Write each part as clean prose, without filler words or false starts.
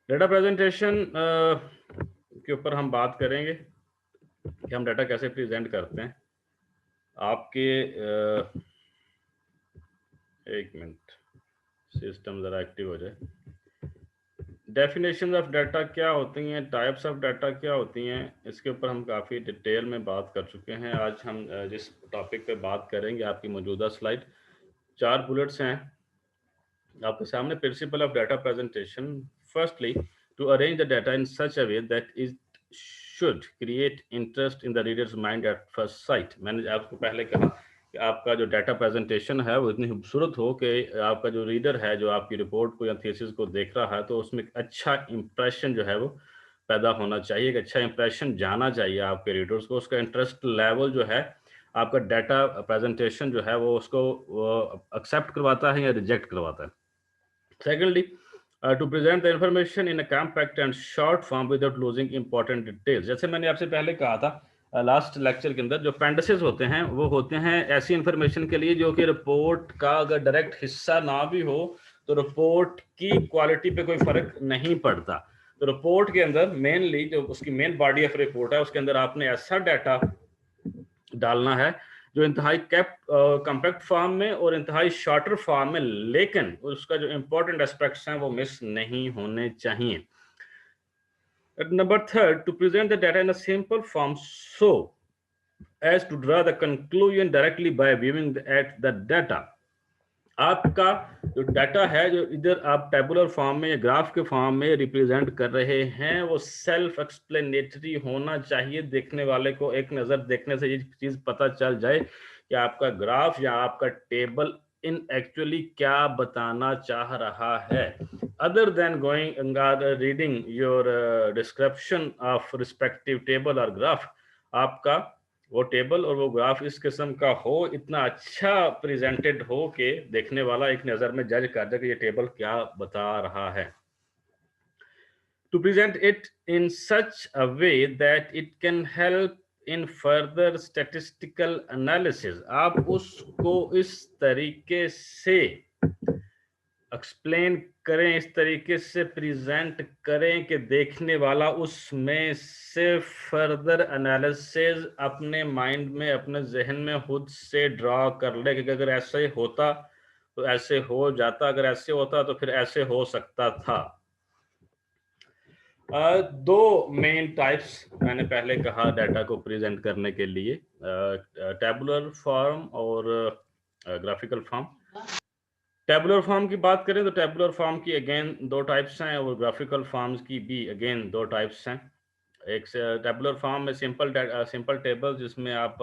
Data presentation के ऊपर हम बात करेंगे कि हम डाटा कैसे प्रेजेंट करते हैं। आपके एक मिनट, सिस्टम ज़रा एक्टिव हो जाए। डेफिनेशन ऑफ डाटा क्या होती हैं, टाइप्स ऑफ डाटा क्या होती हैं, इसके ऊपर हम काफ़ी डिटेल में बात कर चुके हैं। आज हम जिस टॉपिक पे बात करेंगे, आपकी मौजूदा स्लाइड 4 बुलेट्स हैं आपके सामने। Principle of data presentation, firstly to arrange the data in such a way that is should create interest in the readers mind at first sight. मैंने आपको पहले कहा कि आपका जो डाटा प्रेजेंटेशन है वो इतनी खूबसूरत हो कि आपका जो रीडर है, जो आपकी रिपोर्ट को या थीसिस को देख रहा है, तो उसमें एक अच्छा इंप्रेशन जो है वो पैदा होना चाहिए, एक अच्छा इंप्रेशन जाना चाहिए आपके रीडर्स को। उसका इंटरेस्ट लेवल जो है, आपका डाटा प्रेजेंटेशन जो है वो उसको एक्सेप्ट करवाता है या रिजेक्ट करवाता है। Secondly, to present the information in a compact and short form without losing important details। जैसे मैंने आपसे पहले कहा था लास्ट लेक्चर के अंदर, जो appendices होते हैं वो होते हैं ऐसी इंफॉर्मेशन के लिए जो कि रिपोर्ट का अगर डायरेक्ट हिस्सा ना भी हो तो रिपोर्ट की क्वालिटी पे कोई फर्क नहीं पड़ता। तो रिपोर्ट के अंदर मेनली जो उसकी मेन बॉडी ऑफ रिपोर्ट है, उसके अंदर आपने ऐसा डाटा डालना है जो इंतहाई कॉम्पैक्ट फॉर्म में और इंतहाई शॉर्टर फॉर्म में, लेकिन उसका जो इंपॉर्टेंट एस्पेक्ट्स हैं वो मिस नहीं होने चाहिए। Number third, to present the data in a simple form so as to draw the conclusion directly by viewing at the data। आपका जो डाटा है, जो इधर आप टेबुलर फॉर्म में या ग्राफ के फॉर्म में रिप्रेजेंट कर रहे हैं, वो सेल्फ एक्सप्लेनेटरी होना चाहिए। देखने वाले को एक नज़र देखने से ये चीज़ पता चल जाए कि आपका ग्राफ या आपका टेबल इन एक्चुअली क्या बताना चाह रहा है। Other than going reading your description of respective table और ग्राफ, आपका वो टेबल और वो ग्राफ इस किस्म का हो, इतना अच्छा प्रेजेंटेड हो कि देखने वाला एक नज़र में जज कर दे कि ये टेबल क्या बता रहा है। To present it in such a way that it can help in further statistical analysis। आप उसको इस तरीके से एक्सप्लेन करें, इस तरीके से प्रेजेंट करें कि देखने वाला उसमें से फर्दर एनालिसिस अपने माइंड में, अपने जहन में खुद से ड्रॉ कर ले कि अगर ऐसे होता तो ऐसे हो जाता, अगर ऐसे होता तो फिर ऐसे हो सकता था। दो मेन टाइप्स मैंने पहले कहा डाटा को प्रेजेंट करने के लिए, टैबुलर फॉर्म और ग्राफिकल फॉर्म। टेबुलर फॉर्म की बात करें तो टेबुलर फॉर्म की अगेन दो टाइप्स हैं और ग्राफिकल फॉर्म्स की भी अगेन दो टाइप्स हैं। एक टेबुलर फॉर्म में सिंपल टेबल, जिसमें आप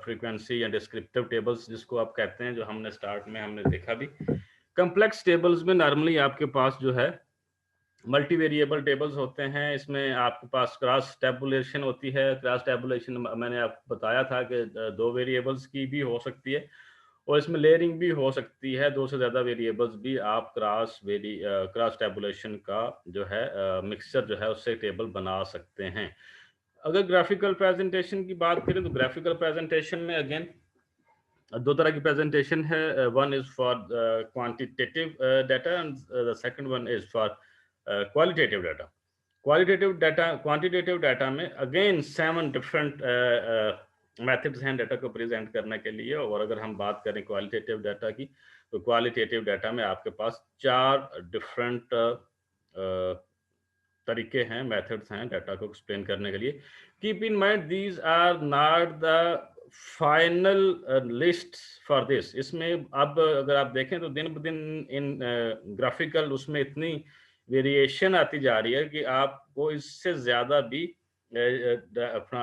फ्रीक्वेंसी या डिस्क्रिप्टिव टेबल्स जिसको आप कहते हैं, जो हमने स्टार्ट में हमने देखा भी। कम्प्लेक्स टेबल्स में नॉर्मली आपके पास जो है मल्टी वेरिएबल टेबल्स होते हैं। इसमें आपके पास क्रॉस टेबुलेशन होती है। क्रॉस टेबुलेशन मैंने आपको बताया था कि दो वेरिएबल्स की भी हो सकती है और इसमें लेयरिंग भी हो सकती है। दो से ज़्यादा वेरिएबल्स भी आप क्रॉस टेबुलेशन का जो है मिक्सचर जो है उससे टेबल बना सकते हैं। अगर ग्राफिकल प्रेजेंटेशन की बात करें तो ग्राफिकल प्रेजेंटेशन में अगेन दो तरह की प्रेजेंटेशन है। One is for quantitative data and the second one is for qualitative data. Quantitative data में अगेन 7 डिफरेंट मेथड्स हैं डाटा को प्रेजेंट करने के लिए। और अगर हम बात करें क्वालिटेटिव डाटा की, तो क्वालिटेटिव डाटा में आपके पास 4 डिफरेंट तरीके हैं, मेथड्स हैं डाटा को एक्सप्लेन करने के लिए। Keep in mind these are not the final list for this. इसमें अब अगर आप देखें तो दिन ब दिन इन ग्राफिकल उसमें इतनी वेरिएशन आती जा रही है कि आपको इससे ज़्यादा भी अपना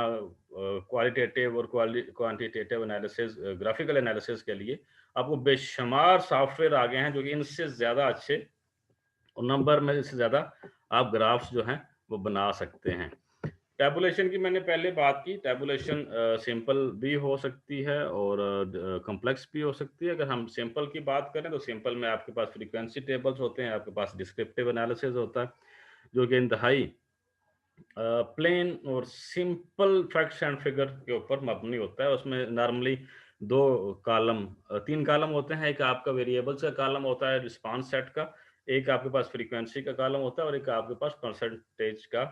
क्वालिटेटिव और क्वांटिटेटिव एनालिसिस, ग्राफिकल एनालिसिस के लिए आपको बेशुमार सॉफ्टवेयर आ गए हैं जो कि इनसे ज़्यादा अच्छे और नंबर में इससे ज़्यादा आप ग्राफ्स जो हैं वो बना सकते हैं। टैबुलेशन की मैंने पहले बात की। टैबुलेशन सिंपल भी हो सकती है और कॉम्प्लेक्स भी हो सकती है। अगर हम सिंपल की बात करें तो सिंपल में आपके पास फ्रीक्वेंसी टेबल्स होते हैं, आपके पास डिस्क्रिप्टिव एनालिसिस होता है जो कि इंतहाई प्लेन और सिंपल फैक्ट्स एंड फिगर के ऊपर मबनी होता है। उसमें नॉर्मली तीन कॉलम होते हैं। एक आपका वेरिएबल्स का कॉलम होता है रिस्पांस सेट का, एक आपके पास फ्रीक्वेंसी का कॉलम होता है और एक आपके पास परसेंटेज का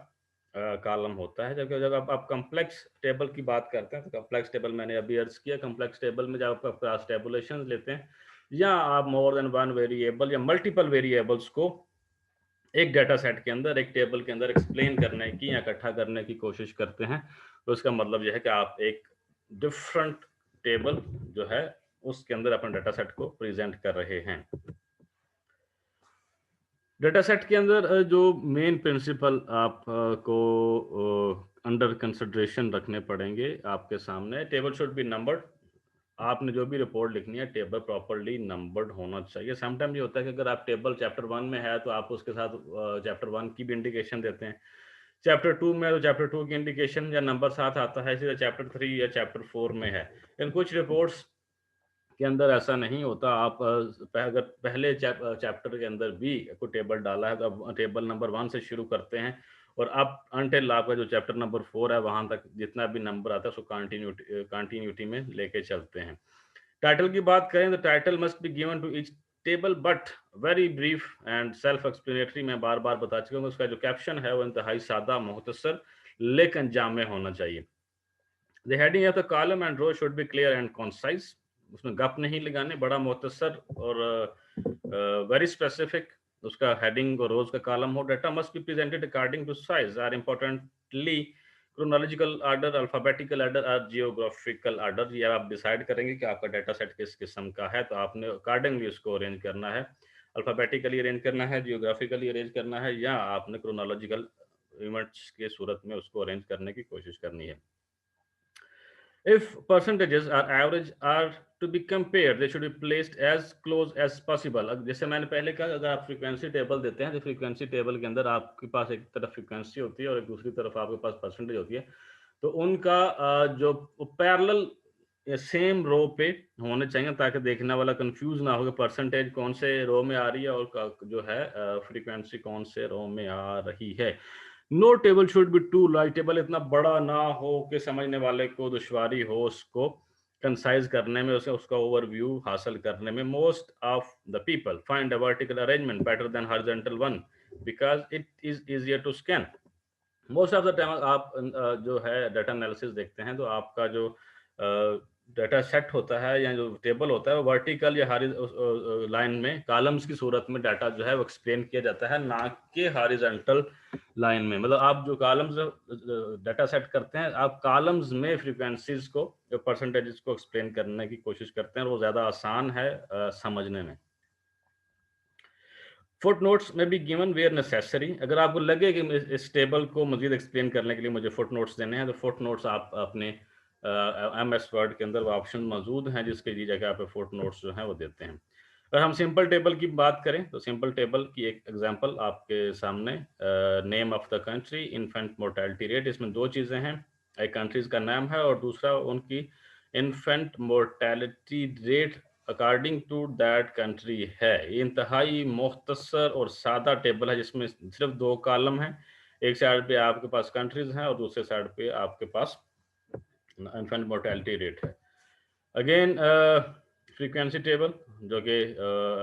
कॉलम होता है। जबकि जब आप कॉम्प्लेक्स टेबल की बात करते हैं तो कॉम्प्लेक्स टेबल मैंने अभी अर्ज किया, कॉम्प्लेक्स टेबल में जब आप पास टेबुलेशन लेते हैं या आप मोर देन वन वेरिएबल या मल्टीपल वेरिएबल्स को एक डेटा सेट के अंदर, एक टेबल के अंदर एक्सप्लेन करने की या इकट्ठा करने की कोशिश करते हैं, तो इसका मतलब यह है कि आप एक डिफरेंट टेबल जो है उसके अंदर अपने डेटा सेट को प्रेजेंट कर रहे हैं। डेटा सेट के अंदर जो मेन प्रिंसिपल आप को अंडर कंसिडरेशन रखने पड़ेंगे आपके सामने, टेबल शुड बी नंबर्ड। आपने जो भी रिपोर्ट लिखनी है टेबल प्रॉपर्ली नंबर्ड होना चाहिए। समटाइम ये होता है कि अगर आप टेबल चैप्टर 1 में है तो आप उसके साथ चैप्टर 1 की भी इंडिकेशन देते हैं, चैप्टर 2 में तो चैप्टर 2 की इंडिकेशन या नंबर साथ आता है, इसी चैप्टर 3 या चैप्टर 4 में है। इन कुछ रिपोर्ट्स के अंदर ऐसा नहीं होता। आप अगर पहले चैप्टर के अंदर भी कोई टेबल डाला है तो अब टेबल नंबर 1 से शुरू करते हैं और अब अनटिल आपका जो चैप्टर नंबर 4 है वहां तक जितना भी नंबर आता है उसको कंटिन्यूटी में लेके चलते हैं। टाइटल की बात करें तो title must be given to each table but very brief and self explanatory. मैं बार बार बता चुका हूँ, उसका जो कैप्शन है वो इंतहाई सादा, मुख्तसर लेकिन जामे होना चाहिए। The heading of the column and row should be clear and concise. उसमें गप नहीं लगाने, बड़ा मुख्तसर और वेरी स्पेसिफिक उसका हेडिंग और रोज का कॉलम हो। Data must be presented according to size or importantly chronological order, alphabetical order और जियोग्राफिकल ऑर्डर। ये आप डिसाइड करेंगे कि आपका डाटा सेट किस किस्म का है, तो आपने अकॉर्डिंगली उसको अरेंज करना है। अल्फाबेटिकली अरेंज करना है, जियोग्राफिकली अरेंज करना है, या आपने क्रोनोलॉजिकल इवेंट्स के सूरत में उसको अरेंज करने की कोशिश करनी है। If percentages are average are to be compared, they should be placed as close as possible। जैसे मैंने पहले कहा, अगर आप फ्रीक्वेंसी टेबल देते हैं तो फ्रीक्वेंसी टेबल के अंदर आपके पास एक तरफ फ्रीक्वेंसी होती है और एक दूसरी तरफ आपके पास परसेंटेज होती है, तो उनका जो पैरेलल या सेम रो पे होने चाहिए ताकि देखने वाला कंफ्यूज ना हो कि परसेंटेज कौन से रो में आ रही है और जो है फ्रीक्वेंसी कौन से रो में आ रही है। No table should be too large, table इतना बड़ा ना हो कि समझने वाले को दुश्वारी हो उसको कंसाइज करने में, उसे उसका ओवरव्यू हासिल करने में। Most of the people find a vertical arrangement better than horizontal one because it is easier to scan. Most of the time आप जो है डाटा एनालिसिस देखते हैं तो आपका जो डाटा सेट होता है या जो टेबल होता है वो वर्टिकल या लाइन में कॉलम्स की सूरत में डाटा जो है वो एक्सप्लेन किया जाता है, ना कि हॉरिजॉन्टल लाइन में। मतलब आप जो कॉलम्स डाटा सेट करते हैं, आप कॉलम्स में फ्रीक्वेंसीज को, जो परसेंटेजेस को एक्सप्लेन करने की कोशिश करते हैं और वो ज़्यादा आसान है समझने में। फुट नोट्स में भी गिवन वेयर नेसेसरी। अगर आपको लगे कि इस टेबल को मजीद एक्सप्लेन करने के लिए मुझे फुट नोट्स देने हैं तो फुट नोट्स आप अपने MS वर्ड के अंदर वो ऑप्शन मौजूद हैं जिसके जी जगह आप फुट नोट्स जो हैं वो देते हैं। अगर हम सिंपल टेबल की बात करें तो सिंपल टेबल की एक एग्जांपल आपके सामने, name of the country, infant mortality rate. इसमें दो चीज़ें हैं, एक कंट्रीज का नाम है और दूसरा उनकी infant mortality rate according to that country है। ये इंतहाई मुख्तसर और सादा टेबल है जिसमें सिर्फ दो कॉलम हैं। एक साइड पे आपके पास कंट्रीज हैं और दूसरे साइड पे आपके पास इन्फेंट मोर्टेलिटी रेट है। अगेन फ्रीक्वेंसी टेबल जो कि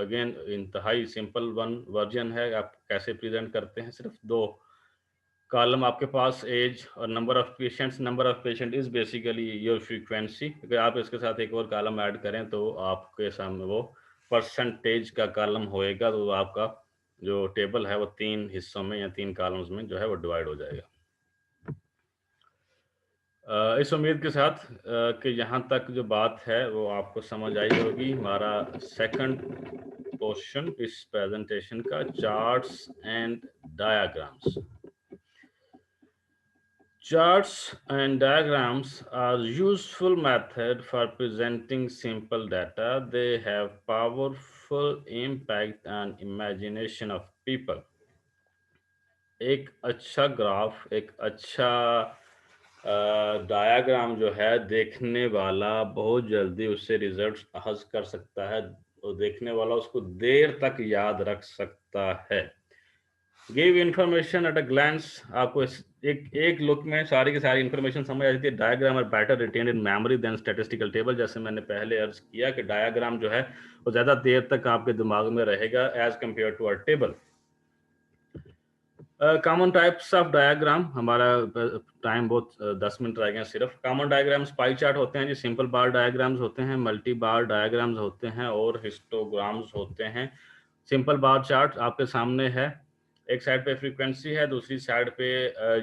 अगेन इंतहाई सिंपल वन वर्जन है। आप कैसे प्रेजेंट करते हैं, सिर्फ दो कॉलम आपके पास, एज और number of patients. Number of patient is basically your frequency. अगर आप इसके साथ एक और कॉलम ऐड करें तो आपके सामने वो परसेंटेज का कॉलम होएगा, तो आपका जो टेबल है वो 3 हिस्सों में या 3 कॉलम्स में जो है वो डिवाइड हो जाएगा। इस उम्मीद के साथ कि यहाँ तक जो बात है वो आपको समझ आई होगी। हमारा सेकंड क्वेश्चन इस प्रेजेंटेशन का, charts and diagrams. Charts and diagrams are useful method for presenting simple data. They have powerful impact on imagination of people. एक अच्छा ग्राफ, एक अच्छा डायग्राम जो है देखने वाला बहुत जल्दी उससे रिजल्ट्स अखज़ कर सकता है और देखने वाला उसको देर तक याद रख सकता है। Give information at a glance, आपको एक लुक में सारी की सारी इन्फॉर्मेशन समझ आ जाती है। Diagram are better retain in memory than statistical table, जैसे मैंने पहले अर्ज किया कि डायग्राम जो है वो ज़्यादा देर तक आपके दिमाग में रहेगा as compare to a table. Common types of diagram, हमारा टाइम बहुत 10 मिनट रह गए सिर्फ। कॉमन डायग्राम्स पाई चार्ट होते हैं जी, सिंपल बार डायग्राम्स होते हैं, मल्टी बार डायग्राम्स होते हैं और हिस्टोग्राम्स होते हैं। सिंपल बार चार्ट आपके सामने है, एक साइड पे फ्रीक्वेंसी है, दूसरी साइड पे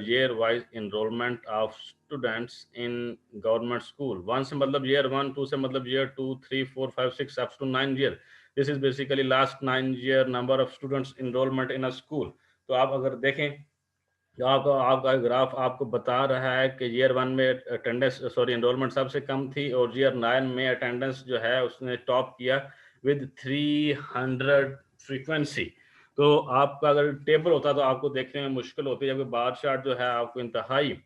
year wise enrollment of students in government school. One से मतलब ईयर 1, 2 से मतलब year 2, 3, 4, 5, 6 up to 9 year. This is basically last 9 year number of students enrollment in a school. तो आप अगर देखें तो आपका आपका ग्राफ आपको बता रहा है कि ईयर 1 में अटेंडेंस सॉरी एनरोलमेंट सबसे कम थी और ईयर 9 में अटेंडेंस जो है उसने टॉप किया विद 300 फ्रीक्वेंसी। तो आपका अगर टेबल होता तो आपको देखने में मुश्किल होती है, जबकि बार चार्ट जो है आपको इंतहाई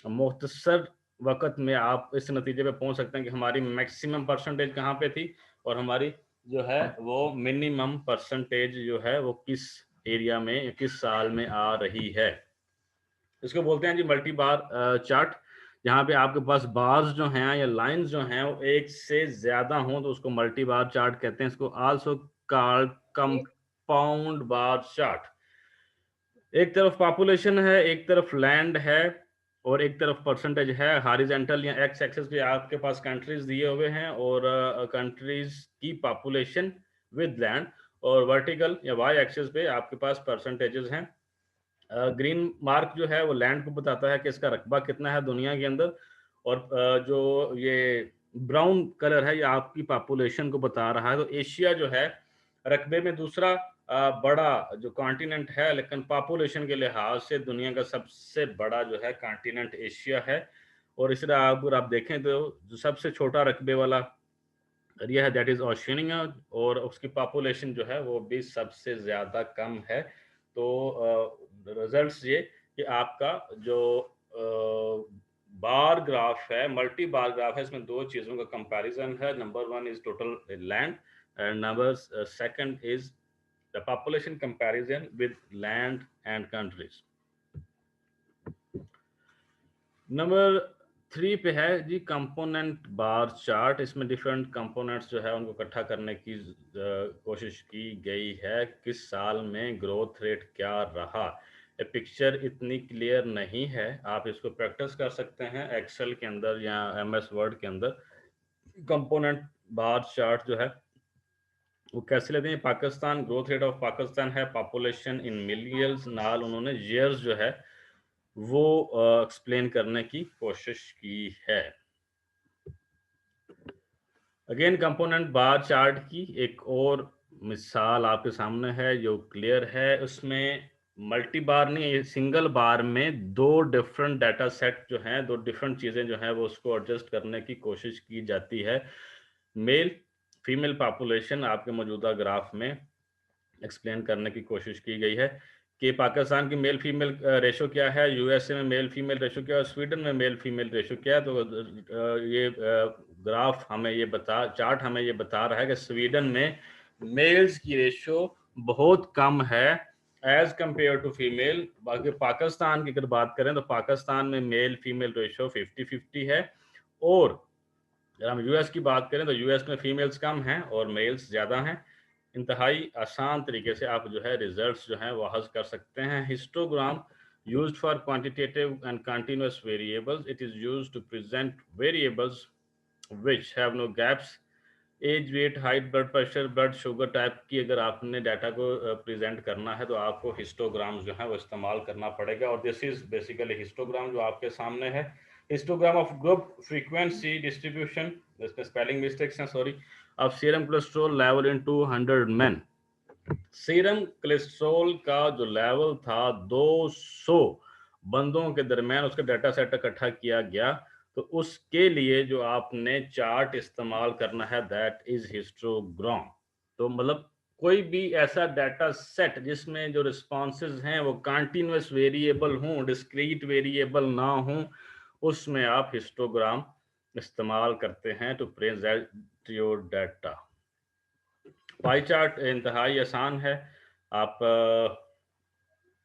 मुख्तसर वक्त में आप इस नतीजे पे पहुंच सकते हैं कि हमारी मैक्सिमम परसेंटेज कहाँ पे थी और हमारी जो है वो मिनिमम परसेंटेज जो है वो किस एरिया में किस साल में आ रही है। इसको बोलते हैं जी मल्टी बार चार्ट, जहाँ पे आपके पास बार्स जो हैं या लाइंस जो हैं वो एक से ज्यादा हों तो उसको मल्टी बार चार्ट कहते हैं। इसको also called compound bar chart. एक तरफ पॉपुलेशन है, एक तरफ लैंड है और एक तरफ परसेंटेज है। हॉरिजॉन्टल या एक्स एक्सिस पे आपके पास कंट्रीज दिए हुए हैं और कंट्रीज की पॉपुलेशन विद लैंड, और वर्टिकल या वाई एक्सिस पे आपके पास परसेंटेजेस हैं। ग्रीन मार्क जो है वो लैंड को बताता है कि इसका रकबा कितना है दुनिया के अंदर, और जो ये ब्राउन कलर है ये आपकी पॉपुलेशन को बता रहा है। तो एशिया जो है रकबे में दूसरा बड़ा जो कॉन्टिनेंट है, लेकिन पॉपुलेशन के लिहाज से दुनिया का सबसे बड़ा जो है कॉन्टिनेंट एशिया है। और इस तरह अगर आप देखें तो जो सबसे छोटा रकबे वाला एरिया है दैट इज ओशियनिया, और उसकी पॉपुलेशन जो है वो भी सबसे ज़्यादा कम है। तो रिजल्ट्स ये कि आपका जो बार ग्राफ है मल्टी बार ग्राफ है, इसमें दो चीज़ों का कंपैरिजन है। Number one is total land and number second is the population comparison with land and countries. Number 3 पे है जी कंपोनेंट बार चार्ट। इसमें डिफरेंट कंपोनेंट्स जो है उनको इकट्ठा करने की कोशिश की गई है। किस साल में ग्रोथ रेट क्या रहा। ये पिक्चर इतनी क्लियर नहीं है, आप इसको प्रैक्टिस कर सकते हैं एक्सेल के अंदर या एमएस वर्ड के अंदर। कंपोनेंट बार चार्ट जो है वो कैसे लेते हैं। Pakistan, growth rate of Pakistan है पॉपुलेशन इन मिलियंस, नाल उन्होंने ईयर्स जो है वो एक्सप्लेन करने की कोशिश की है। अगेन कंपोनेंट बार चार्ट की एक और मिसाल आपके सामने है जो क्लियर है। उसमें मल्टी बार नहीं, सिंगल बार में दो डिफरेंट डाटा सेट जो हैं, दो डिफरेंट चीज़ें जो हैं वो उसको एडजस्ट करने की कोशिश की जाती है। मेल फीमेल पॉपुलेशन आपके मौजूदा ग्राफ में एक्सप्लेन करने की कोशिश की गई है कि पाकिस्तान की मेल फीमेल रेशो क्या है, यूएसए में मेल फीमेल रेशो क्या है, स्वीडन में मेल फीमेल रेशो क्या है। तो ये ग्राफ हमें ये चार्ट हमें ये बता रहा है कि स्वीडन में मेल्स की रेशो बहुत कम है एज कंपेयर टू फीमेल। बाकी पाकिस्तान की अगर बात करें तो पाकिस्तान में मेल फीमेल रेशो 50-50 है। और अगर हम यूएस की बात करें तो यूएस में फीमेल्स कम हैं और मेल्स ज़्यादा हैं। इंतहाई आसान तरीके से आप जो है रिजल्ट्स जो हैं वो हासिल कर सकते हैं। Histogram used for quantitative and continuous variables. It is used to present variables which have no gaps. Age, weight, height, blood pressure, blood sugar type की अगर आपने डाटा को प्रेजेंट करना है तो आपको हिस्टोग्राम जो है वो इस्तेमाल करना पड़ेगा। और दिस इज बेसिकली हिस्टोग्राम जो आपके सामने है। Histogram of group frequency distribution, इसमें स्पेलिंग मिस्टेक्स हैं sorry, of serum cholesterol level in 200 men। Serum cholesterol का जो लेवल था 200 बंदों के दरमियान उसका डाटा सेट इकट्ठा किया गया। तो उसके लिए जो आपने चार्ट इस्तेमाल करना है दैट इज हिस्टोग्राम। तो मतलब कोई भी ऐसा डाटा सेट जिसमें जो रिस्पॉन्सेज हैं वो कंटिन्यूअस वेरिएबल हों, डिस्क्रीट वेरिएबल ना हों, उसमें आप हिस्टोग्राम इस्तेमाल करते हैं to present your data. Pie chart इंतहाई आसान है। आप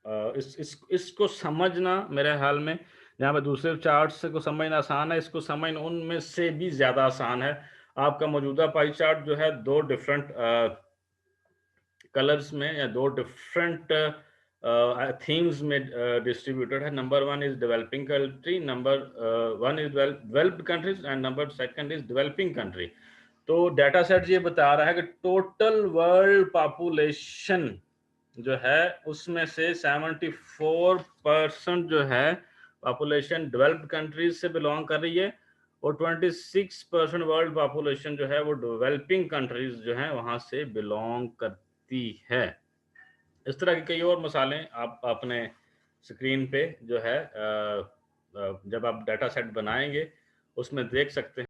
इसको समझना मेरे ख़्याल में जहाँ पे दूसरे चार्ट्स को समझना आसान है, इसको समझना उनमें से भी ज़्यादा आसान है। आपका मौजूदा पाई चार्ट जो है 2 डिफरेंट कलर्स में या 2 डिफरेंट थीम्स में डिस्ट्रीब्यूटेड है। Number 1 is developing country, number 1 is developed countries and number 2 is developing country. तो डाटा सेट ये बता रहा है कि टोटल वर्ल्ड पॉपुलेशन जो है उसमें से 74% जो है पॉपुलेशन डेवलप्ड कंट्रीज से बिलोंग कर रही है और 26% वर्ल्ड पॉपुलेशन जो है वो डेवलपिंग कंट्रीज जो है वहां से बिलोंग करती है। इस तरह के कई और मसाले आप अपने स्क्रीन पे जो है जब आप डाटा सेट बनाएंगे उसमें देख सकते हैं।